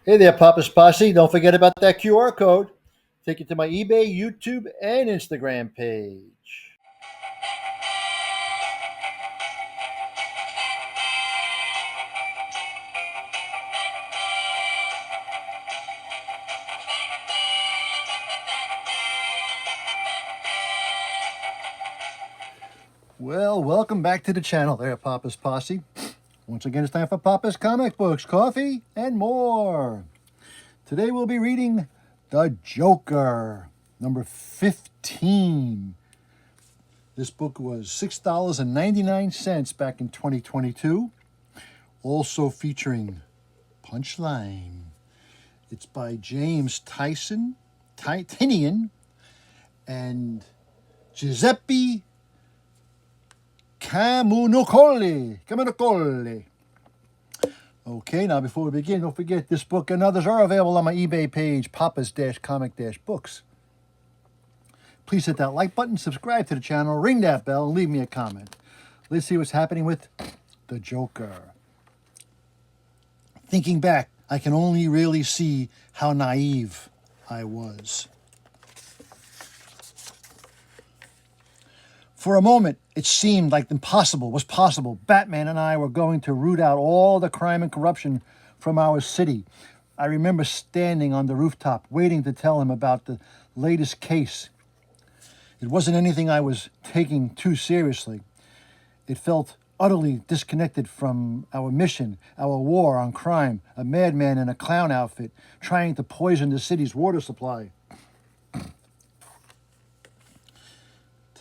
Hey there, Papa's Posse. Don't forget about that QR code. Take you to my eBay, YouTube, and Instagram page. Well, welcome back to the channel there, Papa's Posse. Once again, it's time for Papa's Comic Books, Coffee, and more. Today we'll be reading The Joker, number 15. This book was $6.99 back in 2022. Also featuring Punchline. It's by James Tinian and Giuseppe Camuncoli. Okay, now before we begin, don't forget this book and others are available on my eBay page, Papa's-Comic-Books. Please hit that like button, subscribe to the channel, ring that bell, and leave me a comment. Let's see what's happening with The Joker. Thinking back, I can only really see how naive I was. For a moment, it seemed like impossible was possible. Batman and I were going to root out all the crime and corruption from our city. I remember standing on the rooftop, waiting to tell him about the latest case. It wasn't anything I was taking too seriously. It felt utterly disconnected from our mission, our war on crime, a madman in a clown outfit trying to poison the city's water supply.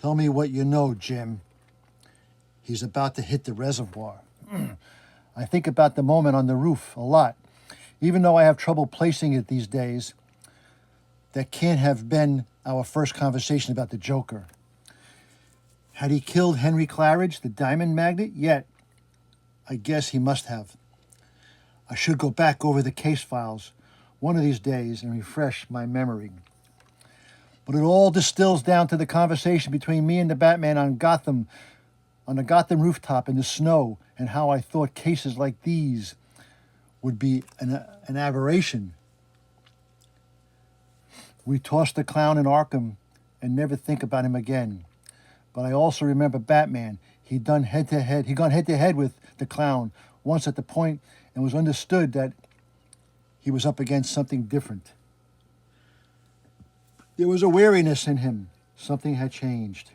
Tell me what you know, Jim. He's about to hit the reservoir. I think about the moment on the roof a lot. Even though I have trouble placing it these days, that can't have been our first conversation about the Joker. Had he killed Henry Claridge, the diamond magnate? Yet, I guess he must have. I should go back over the case files one of these days and refresh my memory. But it all distills down to the conversation between me and the Batman on the Gotham rooftop in the snow, and how I thought cases like these would be an aberration. We tossed the clown in Arkham and never think about him again. But I also remember Batman. He'd gone head to head with the clown once at the point, and was understood that he was up against something different. There was a weariness in him. Something had changed.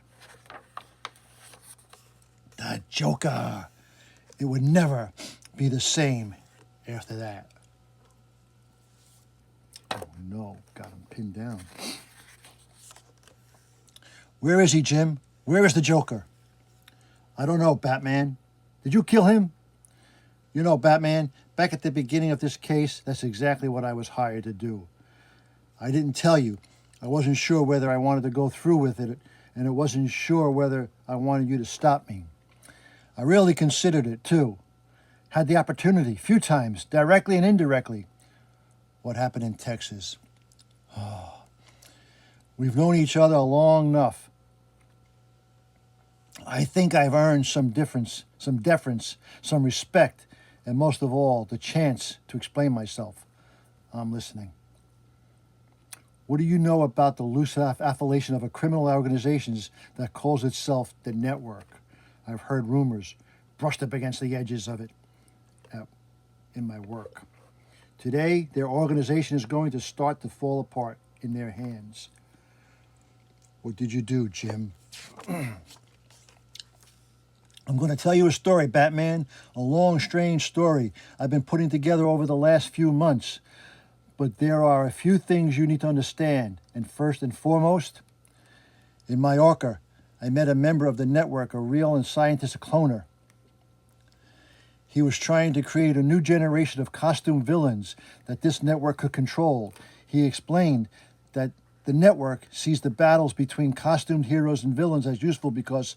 The Joker. It would never be the same after that. Oh no, got him pinned down. Where is he, Jim? Where is the Joker? I don't know, Batman. Did you kill him? You know, Batman, back at the beginning of this case, that's exactly what I was hired to do. I didn't tell you. I wasn't sure whether I wanted to go through with it, and I wasn't sure whether I wanted you to stop me. I really considered it, too. Had the opportunity, a few times, directly and indirectly. What happened in Texas? Oh, we've known each other long enough. I think I've earned some deference, some respect, and most of all, the chance to explain myself. I'm listening. What do you know about the loose affiliation of a criminal organization that calls itself the Network? I've heard rumors, brushed up against the edges of it in my work. Today, their organization is going to start to fall apart in their hands. What did you do, Jim? I'm going to tell you a story, Batman. A long, strange story I've been putting together over the last few months. But there are a few things you need to understand. And first and foremost, in Mallorca, I met a member of the network, a real and scientist cloner. He was trying to create a new generation of costume villains that this network could control. He explained that the network sees the battles between costumed heroes and villains as useful because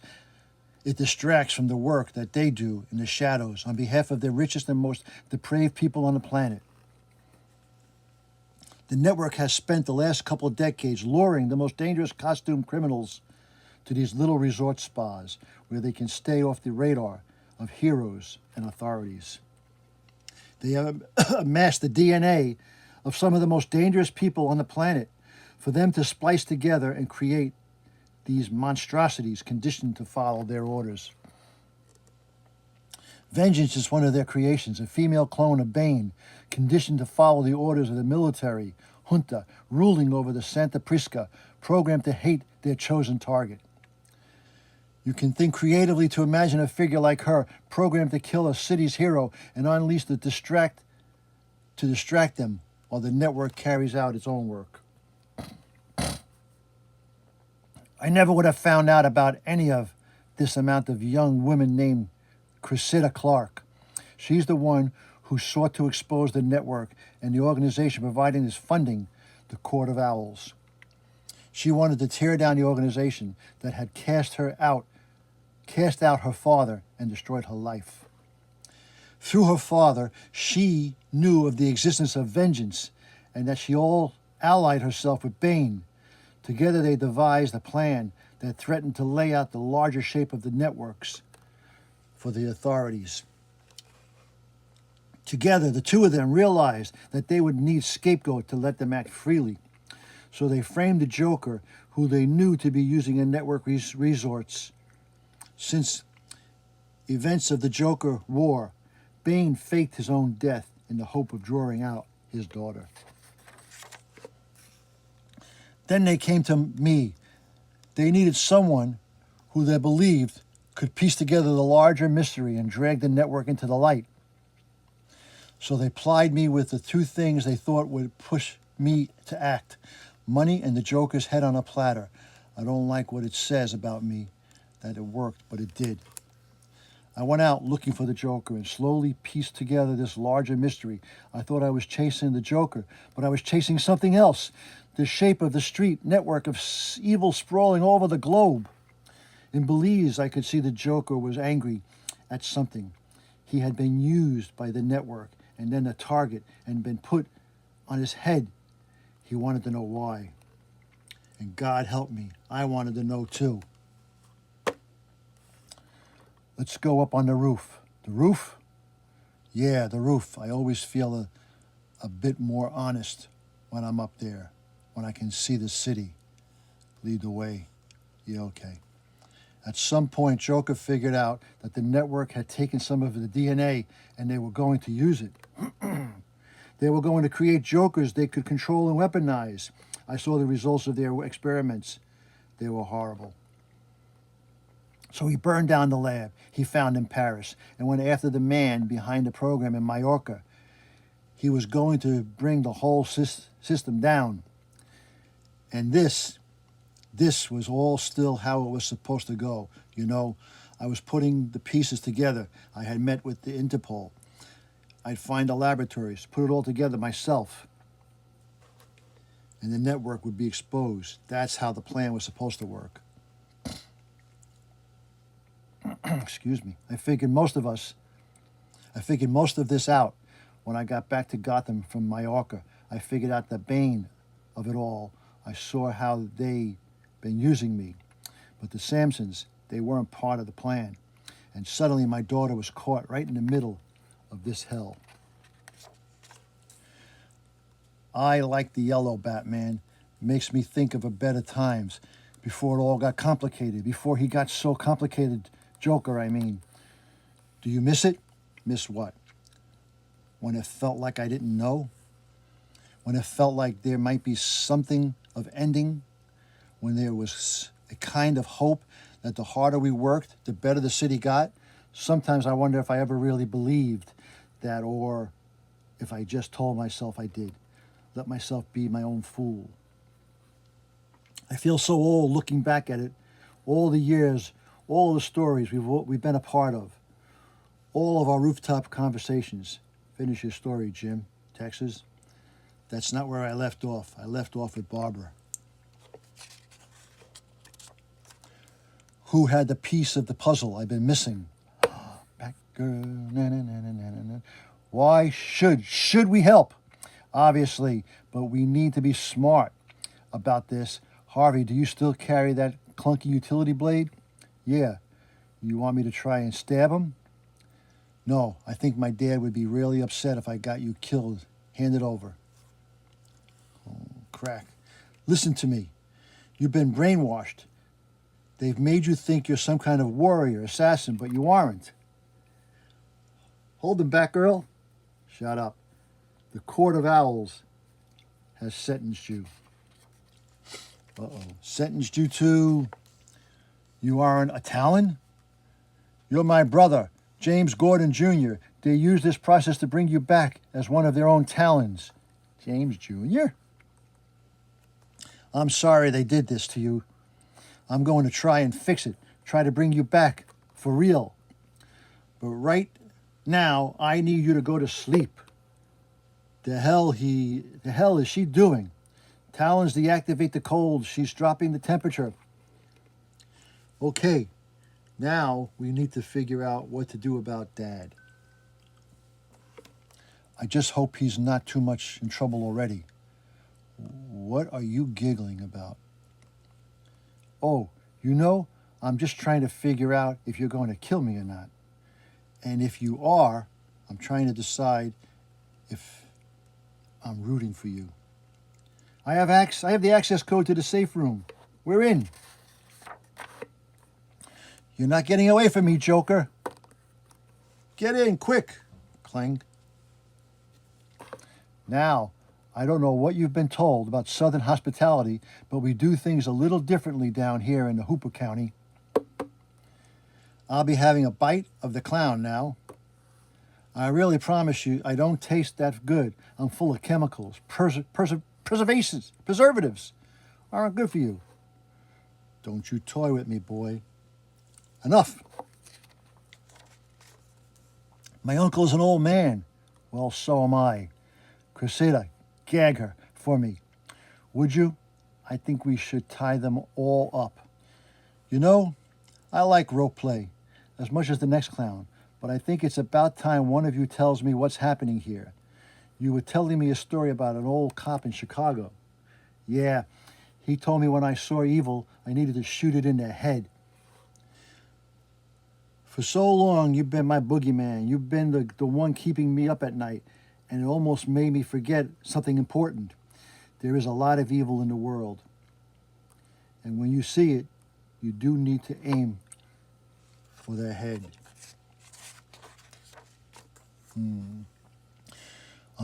it distracts from the work that they do in the shadows on behalf of the richest and most depraved people on the planet. The network has spent the last couple of decades luring the most dangerous costume criminals to these little resort spas where they can stay off the radar of heroes and authorities. They have amassed the DNA of some of the most dangerous people on the planet for them to splice together and create these monstrosities conditioned to follow their orders. Vengeance is one of their creations, a female clone of Bane, conditioned to follow the orders of the military junta ruling over the Santa Prisca, programmed to hate their chosen target. You can think creatively to imagine a figure like her, programmed to kill a city's hero and unleash to distract them while the network carries out its own work. I never would have found out about any of this amount of young women named Cressida Clark. She's the one who sought to expose the network and the organization providing this funding, the Court of Owls. She wanted to tear down the organization that had cast out her father and destroyed her life. Through her father, she knew of the existence of vengeance and that she all allied herself with Bane. Together they devised a plan that threatened to lay out the larger shape of the networks for the authorities. Together, the two of them realized that they would need scapegoat to let them act freely. So they framed the Joker, who they knew to be using a network resource. Since events of the Joker war, Bane faked his own death in the hope of drawing out his daughter. Then they came to me. They needed someone who they believed could piece together the larger mystery and drag the network into the light. So they plied me with the two things they thought would push me to act: money and the Joker's head on a platter. I don't like what it says about me, that it worked, but it did. I went out looking for the Joker and slowly pieced together this larger mystery. I thought I was chasing the Joker, but I was chasing something else. The shape of the street network of evil sprawling all over the globe. In Belize, I could see the Joker was angry at something. He had been used by the network and then a target and been put on his head. He wanted to know why. And God help me, I wanted to know too. Let's go up on the roof. The roof? Yeah, the roof. I always feel a bit more honest when I'm up there, when I can see the city. Lead the way. Yeah, okay. At some point, Joker figured out that the network had taken some of the DNA and they were going to use it. They were going to create Jokers they could control and weaponize. I saw the results of their experiments. They were horrible. So he burned down the lab he found in Paris and went after the man behind the program in Mallorca. He was going to bring the whole system down. And this was all still how it was supposed to go. You know, I was putting the pieces together. I had met with the Interpol. I'd find the laboratories, put it all together myself. And the network would be exposed. That's how the plan was supposed to work. Excuse me. I figured most of this out when I got back to Gotham from Mallorca. I figured out the bane of it all. I saw how they been using me. But the Samsons, they weren't part of the plan. And suddenly my daughter was caught right in the middle of this hell. I like the yellow Batman. Makes me think of a better times before it all got complicated, before he got so complicated. Joker, I mean. Do you miss it? Miss what? When it felt like I didn't know? When it felt like there might be something of ending? When there was a kind of hope that the harder we worked, the better the city got? Sometimes I wonder if I ever really believed that, or if I just told myself I did. Let myself be my own fool. I feel so old looking back at it. All the years, all the stories we've been a part of. All of our rooftop conversations. Finish your story, Jim. Texas. That's not where I left off. I left off with Barbara. Who had the piece of the puzzle I've been missing? Back girl, na na na na na na. Why should we help? Obviously, but we need to be smart about this. Harvey, do you still carry that clunky utility blade? Yeah. You want me to try and stab him? No, I think my dad would be really upset if I got you killed. Hand it over. Oh, crack. Listen to me. You've been brainwashed. They've made you think you're some kind of warrior, assassin, but you aren't. Hold them back, Earl. Shut up. The Court of Owls has sentenced you. Uh-oh. Sentenced you to... You aren't a Talon? You're my brother, James Gordon Jr. They use this process to bring you back as one of their own Talons. James Jr.? I'm sorry they did this to you. I'm going to try and fix it. Try to bring you back for real. But right now, I need you to go to sleep. The hell is she doing? Talons deactivate the cold. She's dropping the temperature. Okay, now we need to figure out what to do about Dad. I just hope he's not too much in trouble already. What are you giggling about? Oh, you know, I'm just trying to figure out if you're going to kill me or not. And if you are, I'm trying to decide if I'm rooting for you. I have the access code to the safe room. We're in. You're not getting away from me, Joker. Get in, quick. Clang. Now, I don't know what you've been told about Southern hospitality, but we do things a little differently down here in the Hooper County. I'll be having a bite of the clown now. I really promise you, I don't taste that good. I'm full of chemicals. Preservatives aren't good for you. Don't you toy with me, boy. Enough. My uncle's an old man. Well, so am I. Cressida, gag her for me. Would you? I think we should tie them all up. You know, I like rope play as much as the next clown, but I think it's about time one of you tells me what's happening here. You were telling me a story about an old cop in Chicago. Yeah, he told me when I saw evil, I needed to shoot it in the head. For so long, you've been my boogeyman. You've been the one keeping me up at night, and it almost made me forget something important. There is a lot of evil in the world. And when you see it, you do need to aim for their head. I'm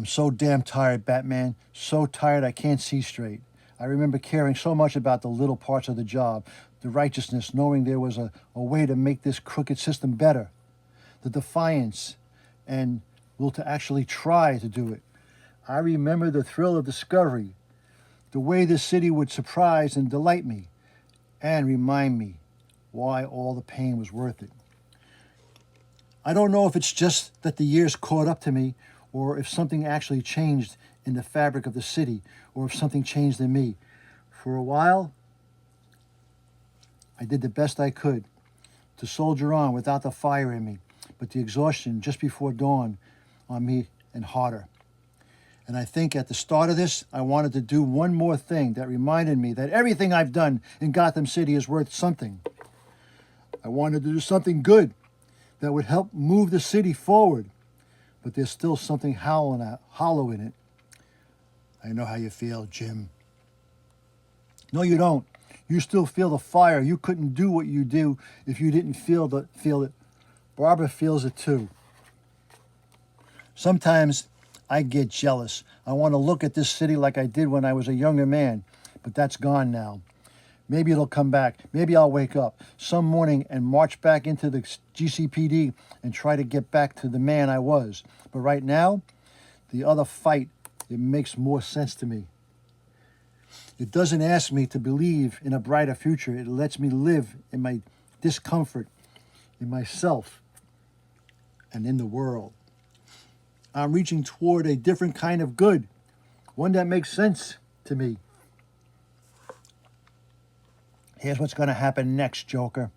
so damn tired, Batman. So tired I can't see straight. I remember caring so much about the little parts of the job, the righteousness, knowing there was a way to make this crooked system better, the defiance, and to actually try to do it. I remember the thrill of discovery, the way this city would surprise and delight me, and remind me why all the pain was worth it. I don't know if it's just that the years caught up to me, or if something actually changed in the fabric of the city, or if something changed in me. For a while, I did the best I could to soldier on without the fire in me, but the exhaustion just before dawn on me and harder. And I think at the start of this, I wanted to do one more thing that reminded me that everything I've done in Gotham City is worth something. I wanted to do something good that would help move the city forward, but there's still something hollow in it. I know how you feel, Jim. No, you don't. You still feel the fire. You couldn't do what you do if you didn't feel it. Barbara feels it too. Sometimes I get jealous. I want to look at this city like I did when I was a younger man, but that's gone now. Maybe it'll come back. Maybe I'll wake up some morning and march back into the GCPD and try to get back to the man I was. But right now, the other fight, it makes more sense to me. It doesn't ask me to believe in a brighter future. It lets me live in my discomfort, in myself, and in the world. I'm reaching toward a different kind of good, one that makes sense to me. Here's what's going to happen next, Joker.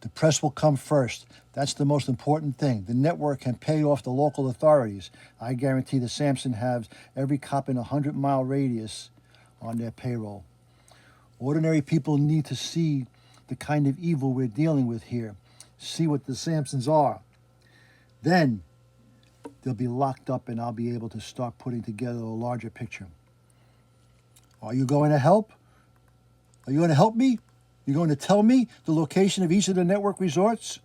The press will come first. That's the most important thing. The network can pay off the local authorities. I guarantee the Sampson has every cop in a 100-mile radius on their payroll. Ordinary people need to see the kind of evil we're dealing with here. See what the Sampsons are. Then they'll be locked up and I'll be able to start putting together a larger picture. Are you going to help? Are you going to help me? You're going to tell me the location of each of the network resorts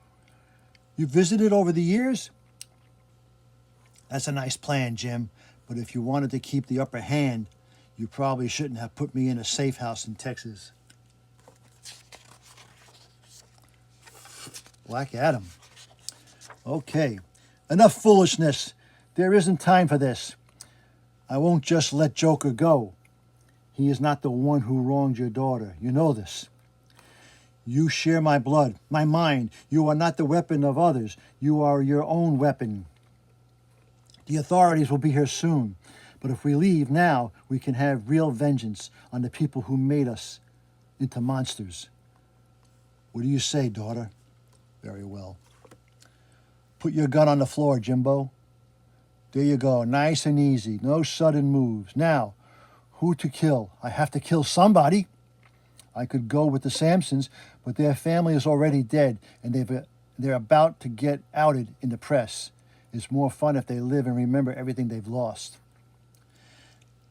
you visited over the years? That's a nice plan, Jim, but if you wanted to keep the upper hand, you probably shouldn't have put me in a safe house in Texas. Black Adam. Okay, enough foolishness. There isn't time for this. I won't just let Joker go. He is not the one who wronged your daughter. You know this. You share my blood, my mind. You are not the weapon of others. You are your own weapon. The authorities will be here soon. But if we leave now, we can have real vengeance on the people who made us into monsters. What do you say, daughter? Very well. Put your gun on the floor, Jimbo. There you go, nice and easy. No sudden moves. Now, who to kill? I have to kill somebody. I could go with the Sampsons, but their family is already dead, and they're about to get outed in the press. It's more fun if they live and remember everything they've lost.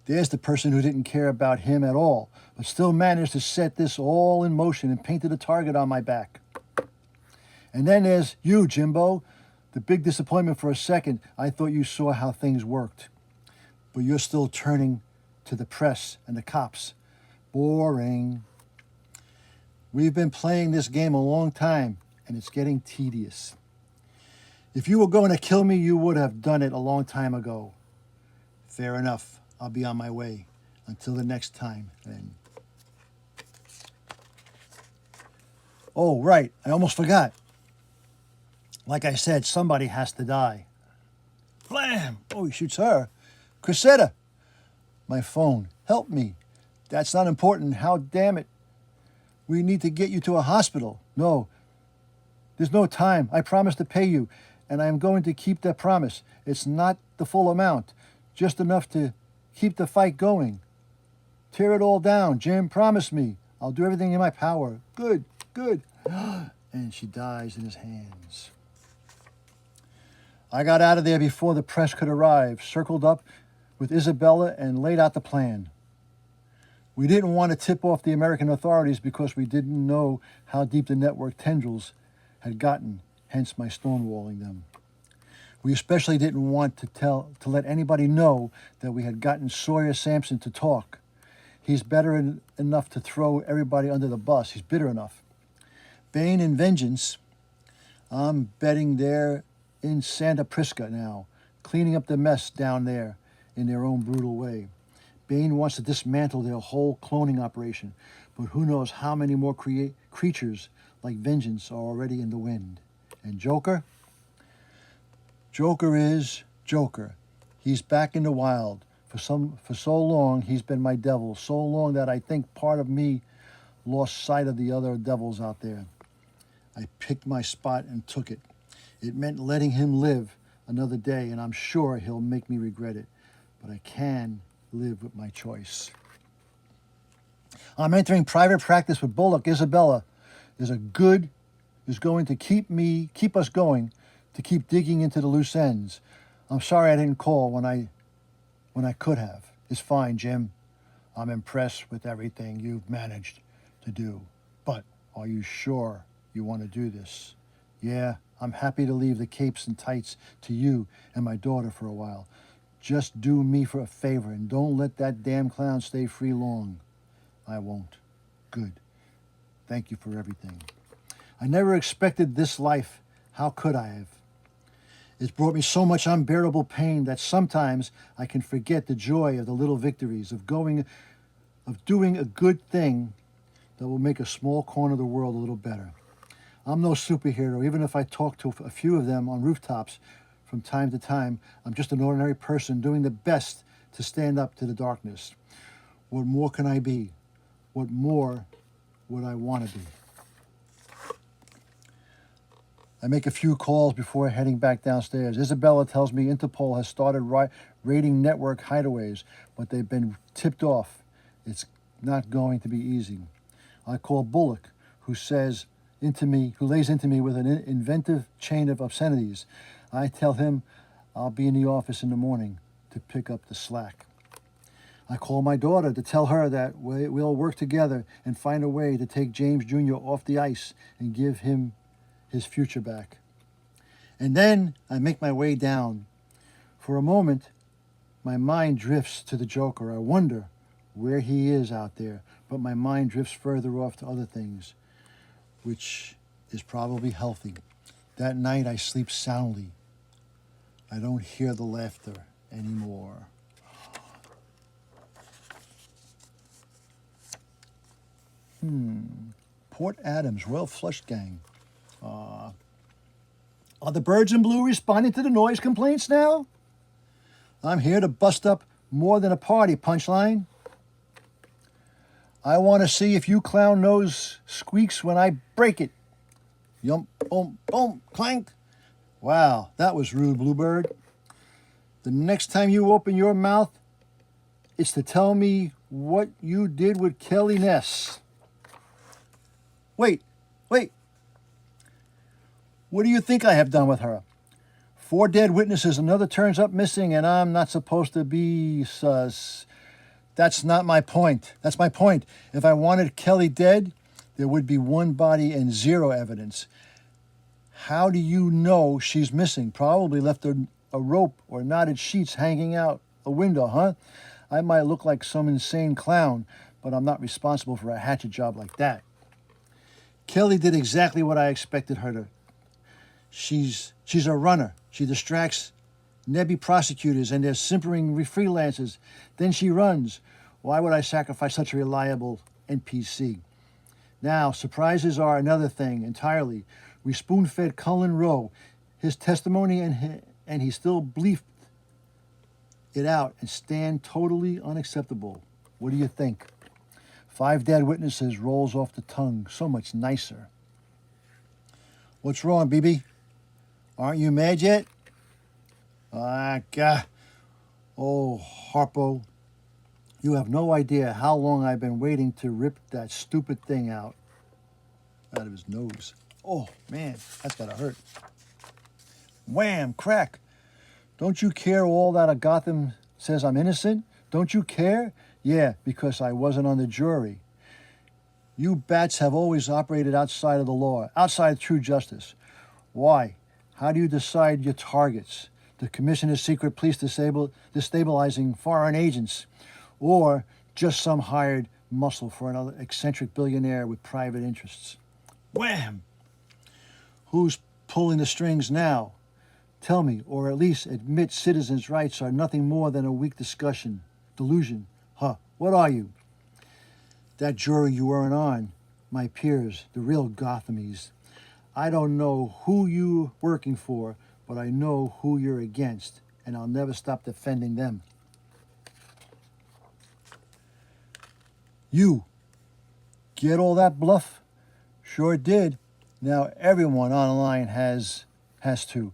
There's the person who didn't care about him at all, but still managed to set this all in motion and painted a target on my back. And then there's you, Jimbo. The big disappointment for a second. I thought you saw how things worked. But you're still turning to the press and the cops. Boring. We've been playing this game a long time, and it's getting tedious. If you were going to kill me, you would have done it a long time ago. Fair enough. I'll be on my way. Until the next time, then. Oh, right. I almost forgot. Like I said, somebody has to die. Blam! Oh, he shoots her. Cresetta! My phone. Help me. That's not important. How damn it. We need to get you to a hospital. No. There's no time. I promised to pay you, and I am going to keep that promise. It's not the full amount. Just enough to keep the fight going. Tear it all down. Jim, promise me. I'll do everything in my power. Good, good. And she dies in his hands. I got out of there before the press could arrive, circled up with Isabella and laid out the plan. We didn't want to tip off the American authorities because we didn't know how deep the network tendrils had gotten, hence my stonewalling them. We especially didn't want to let anybody know that we had gotten Sawyer Sampson to talk. He's better enough to throw everybody under the bus. He's bitter enough. Bane and Vengeance, I'm betting they're in Santa Prisca now, cleaning up the mess down there in their own brutal way. Bane wants to dismantle their whole cloning operation, but who knows how many more creatures like Vengeance are already in the wind. And Joker? Joker is Joker. He's back in the wild. For so long, he's been my devil, so long that I think part of me lost sight of the other devils out there. I picked my spot and took it. It meant letting him live another day, and I'm sure he'll make me regret it. But I can live with my choice. I'm entering private practice with Bullock. Isabella is going to keep us going, to keep digging into the loose ends. I'm sorry I didn't call when I could have. It's fine, Jim. I'm impressed with everything you've managed to do. But are you sure you want to do this? Yeah, I'm happy to leave the capes and tights to you and my daughter for a while. Just do me for a favor and don't let that damn clown stay free long. I won't. Good. Thank you for everything. I never expected this life. How could I have? It's brought me so much unbearable pain that sometimes I can forget the joy of the little victories, of doing a good thing that will make a small corner of the world a little better. I'm no superhero, even if I talk to a few of them on rooftops from time to time. I'm just an ordinary person doing the best to stand up to the darkness. What more can I be? What more would I want to be? I make a few calls before heading back downstairs. Isabella tells me Interpol has started raiding network hideaways, but they've been tipped off. It's not going to be easy. I call Bullock, who lays into me with an inventive chain of obscenities. I tell him I'll be in the office in the morning to pick up the slack. I call my daughter to tell her that we'll work together and find a way to take James Jr. off the ice and give him his future back. And then I make my way down. For a moment, my mind drifts to the Joker. I wonder where he is out there, but my mind drifts further off to other things, which is probably healthy. That night I sleep soundly. I don't hear the laughter anymore. Port Adams, well-flushed gang. Are the birds in blue responding to the noise complaints now? I'm here to bust up more than a party, Punchline. I want to see if you clown nose squeaks when I break it. Yump, boom, boom, clank. Wow, that was rude, Bluebird. The next time you open your mouth, it's to tell me what you did with Kelly Ness. Wait. What do you think I have done with her? 4 dead witnesses, another turns up missing, and I'm not supposed to be sus. That's not my point. That's my point. If I wanted Kelly dead, there would be 1 body and 0 evidence. How do you know she's missing? Probably left a rope or knotted sheets hanging out a window, huh? I might look like some insane clown, but I'm not responsible for a hatchet job like that. Kelly did exactly what I expected her to. She's a runner. She distracts nebby prosecutors and their simpering freelancers. Then she runs. Why would I sacrifice such a reliable NPC? Now, surprises are another thing entirely. We spoon-fed Cullen Rowe his testimony and he still bleeped it out and stand totally unacceptable. What do you think? 5 dead witnesses rolls off the tongue so much nicer. What's wrong, BB? Aren't you mad yet? God. Oh, Harpo, you have no idea how long I've been waiting to rip that stupid thing out of his nose. Oh, man, that's gotta hurt. Wham, crack. Don't you care all that a Gotham says I'm innocent? Don't you care? Yeah, because I wasn't on the jury. You bats have always operated outside of the law, outside true justice. Why? How do you decide your targets? The Commissioner's secret police destabilizing foreign agents, or just some hired muscle for another eccentric billionaire with private interests? Wham! Who's pulling the strings now? Tell me, or at least admit citizens' rights are nothing more than a weak delusion. Huh, what are you? That jury you weren't on, my peers, the real Gothamies. I don't know who you're working for, but I know who you're against, and I'll never stop defending them. You, get all that bluff? Sure did. Now everyone online has to.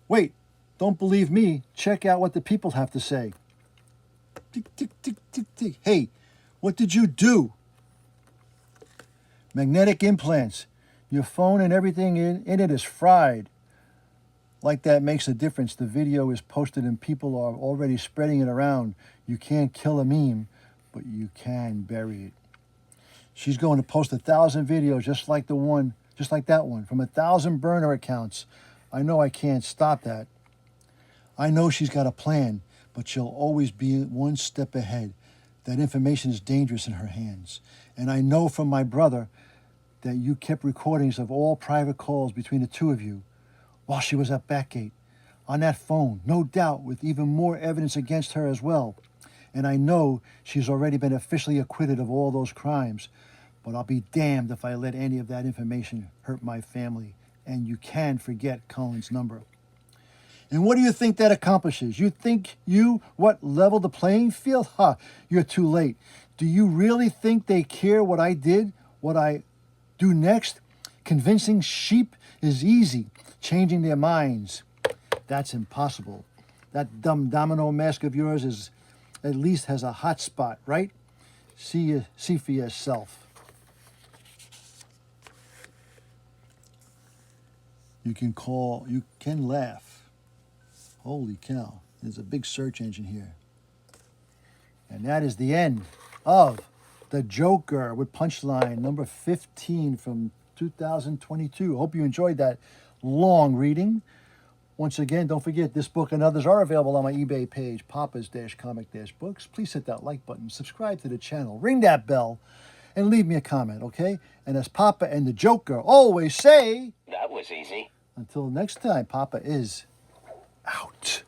Wait, don't believe me. Check out what the people have to say. Tick, tick, tick, tick, tick. Hey, what did you do? Magnetic implants. Your phone and everything in it is fried. Like that makes a difference. The video is posted and people are already spreading it around. You can't kill a meme, but you can bury it. She's going to post 1,000 videos just like that one, from 1,000 burner accounts. I know I can't stop that. I know she's got a plan, but she'll always be 1 step ahead. That information is dangerous in her hands. And I know from my brother that you kept recordings of all private calls between the 2 of you while she was at Backgate. On that phone, no doubt, with even more evidence against her as well. And I know she's already been officially acquitted of all those crimes. But I'll be damned if I let any of that information hurt my family. And you can forget Cullen's number. And what do you think that accomplishes? You think what, level the playing field? Ha, you're too late. Do you really think they care what I did, what I do next? Convincing sheep is easy. Changing their minds, that's impossible. That dumb domino mask of yours at least has a hot spot, right? See for yourself. you can laugh. Holy cow. There's a big search engine here. And that is the end of The Joker with Punchline, number 15 from 2022. Hope you enjoyed that long reading. Once again, don't forget, this book and others are available on my eBay page, Papa's-Comic-Books. Please hit that like button, subscribe to the channel, ring that bell, and leave me a comment, okay? And as Papa and the Joker always say... That was easy. Until next time, Papa is out.